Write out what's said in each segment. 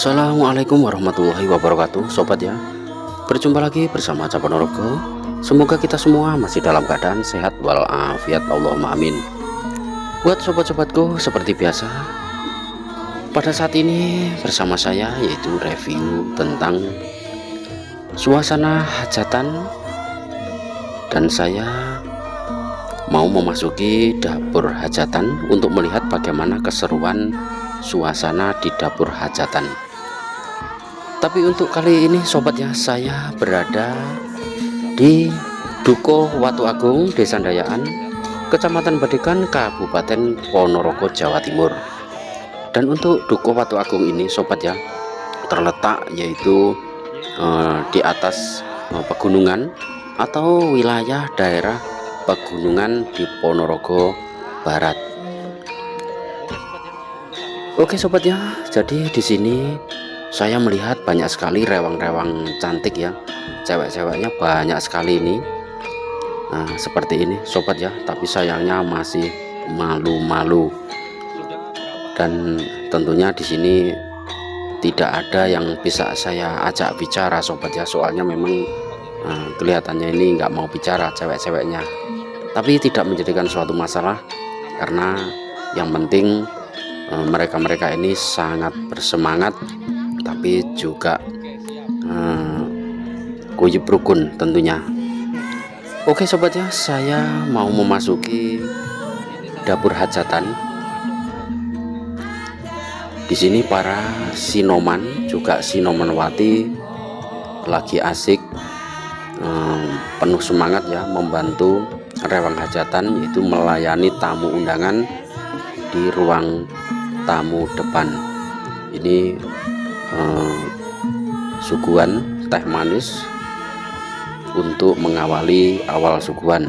Assalamualaikum warahmatullahi wabarakatuh, sobat ya. Berjumpa lagi bersama Ca Ponorogo. Semoga kita semua masih dalam keadaan sehat walafiat, Allahumma amin. Buat sobat-sobatku, seperti biasa, pada saat ini bersama saya yaitu review tentang suasana hajatan, dan saya mau memasuki dapur hajatan untuk melihat bagaimana keseruan suasana di dapur hajatan. Tapi untuk kali ini sobat ya, saya berada di Duko Watu Agung, Desa Dayaan, Kecamatan Badegan, Kabupaten Ponorogo, Jawa Timur. Dan untuk Duko Watu Agung ini sobat ya, terletak yaitu di atas pegunungan atau wilayah daerah pegunungan di Ponorogo Barat. Oke sobat ya, jadi di sini saya melihat banyak sekali rewang-rewang cantik ya, cewek-ceweknya banyak sekali ini. Nah, seperti ini sobat ya, tapi sayangnya masih malu-malu. Dan tentunya di sini tidak ada yang bisa saya ajak bicara sobat ya, soalnya memang kelihatannya ini nggak mau bicara cewek-ceweknya. Tapi tidak menjadikan suatu masalah, karena yang penting mereka-mereka ini sangat bersemangat, tapi juga guyub rukun tentunya. Oke sobat ya, saya mau memasuki dapur hajatan. Di sini para sinoman juga sinomanwati lagi asik penuh semangat ya membantu rewang hajatan, yaitu melayani tamu undangan di ruang tamu depan. Ini suguhan teh manis untuk mengawali awal suguhan.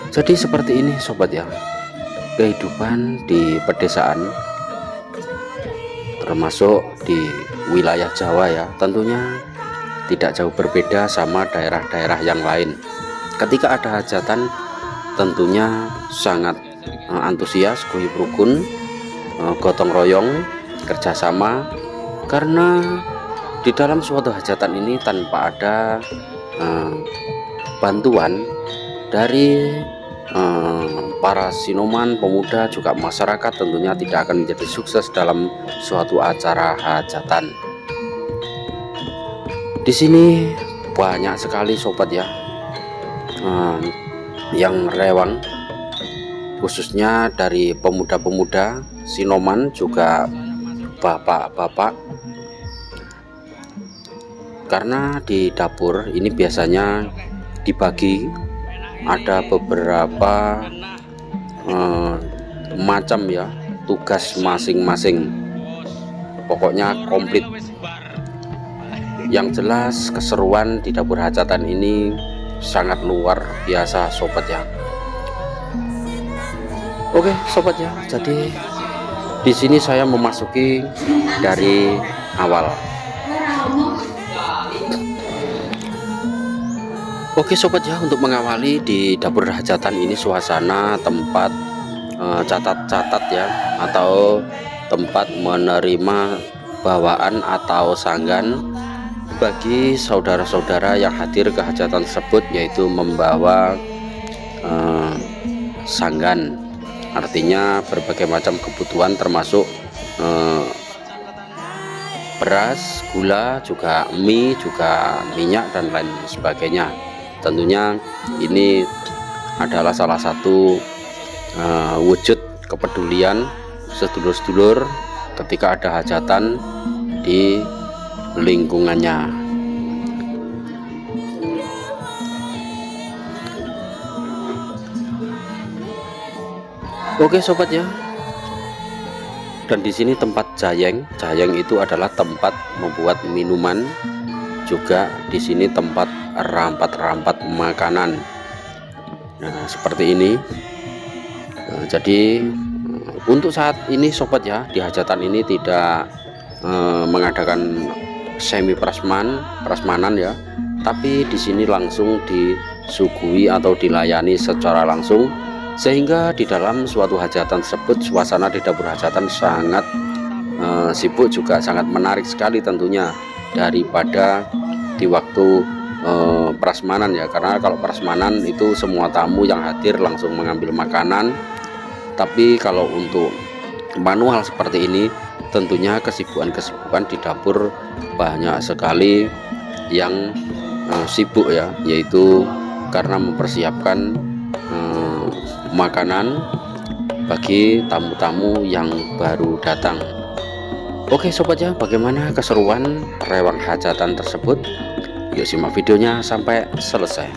Jadi seperti ini sobat ya, kehidupan di pedesaan, termasuk di wilayah Jawa ya, tentunya tidak jauh berbeda sama daerah-daerah yang lain. Ketika ada hajatan tentunya sangat antusias, guyub rukun, gotong royong, kerjasama, karena di dalam suatu hajatan ini tanpa ada bantuan dari para sinoman, pemuda, juga masyarakat, tentunya tidak akan menjadi sukses dalam suatu acara hajatan. Di sini banyak sekali sobat ya yang rewang, khususnya dari pemuda-pemuda, sinoman, juga bapak-bapak. Karena di dapur ini biasanya dibagi, ada beberapa macam ya tugas masing-masing, pokoknya komplit. Yang jelas keseruan di dapur hajatan ini sangat luar biasa sobat ya. Oke sobat ya, jadi di sini saya memasuki dari awal. Oke sobat ya, untuk mengawali di dapur hajatan ini suasana tempat catat-catat ya, atau tempat menerima bawaan atau sanggan bagi saudara-saudara yang hadir ke hajatan tersebut, yaitu membawa sanggan, artinya berbagai macam kebutuhan termasuk beras, gula, juga mie, juga minyak dan lain sebagainya. Tentunya ini adalah salah satu wujud kepedulian sedulur-sedulur ketika ada hajatan di lingkungannya. Oke sobat ya, dan di sini tempat jayeng itu adalah tempat membuat minuman, juga di sini tempat rampat-rampat makanan. Nah seperti ini. Jadi untuk saat ini sobat ya, di hajatan ini tidak mengadakan semi prasmanan ya, tapi di sini langsung disuguhi atau dilayani secara langsung Sehingga di dalam suatu hajatan tersebut, suasana di dapur hajatan sangat sibuk, juga sangat menarik sekali tentunya daripada di waktu prasmanan ya. Karena kalau prasmanan itu semua tamu yang hadir langsung mengambil makanan, tapi kalau untuk manual seperti ini tentunya kesibukan di dapur banyak sekali yang sibuk ya, yaitu karena mempersiapkan makanan bagi tamu-tamu yang baru datang. Oke sobat ya, bagaimana keseruan rewang hajatan tersebut? Yuk simak videonya sampai selesai.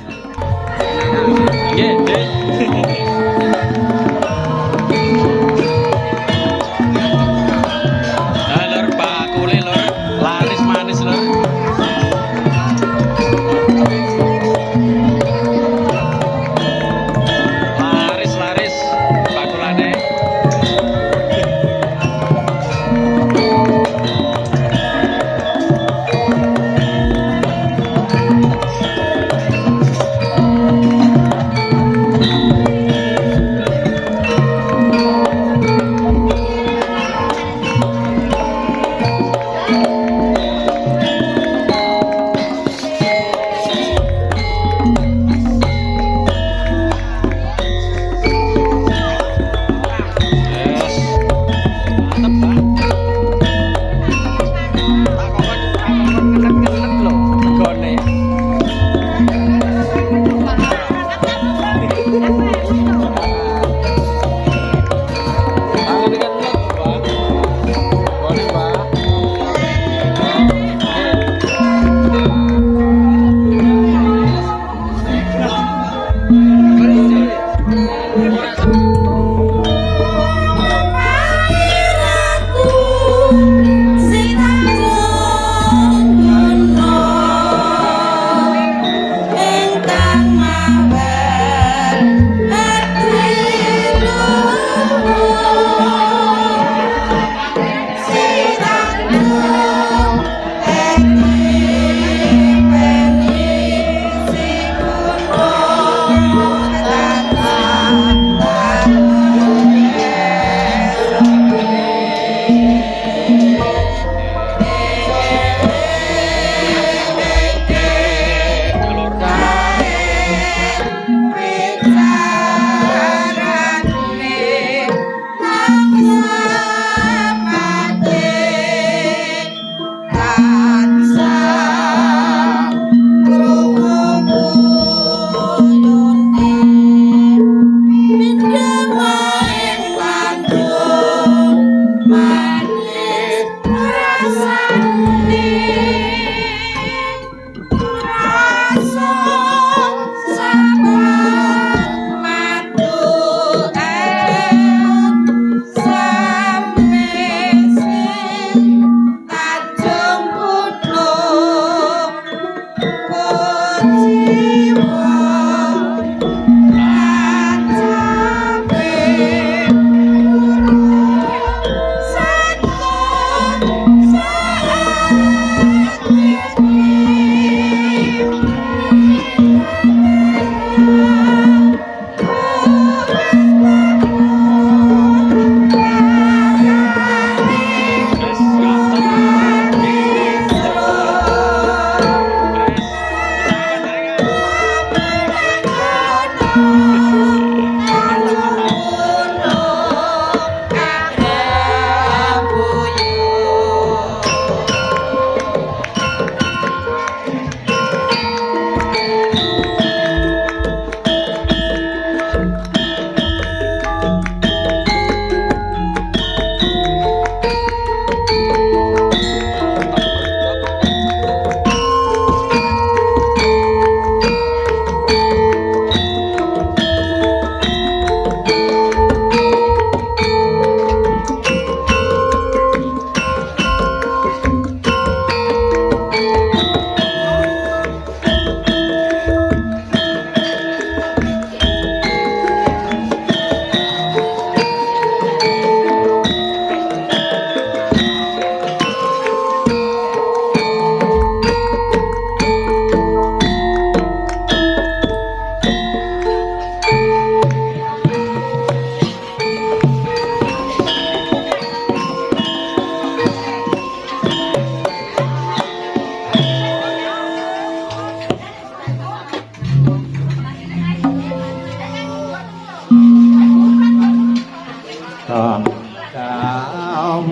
Dawuri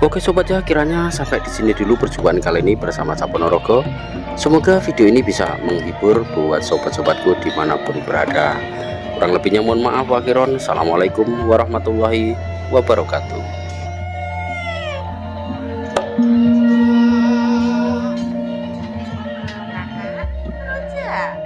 Oke sobat ya, kiranya sampai di sini dulu perjumpaan kali ini bersama saya Ponorogo. Semoga video ini bisa menghibur buat sobat-sobatku dimanapun berada. Kurang lebihnya mohon maaf wakhiron. Assalamualaikum warahmatullahi wabarakatuh. Kakak, Roja.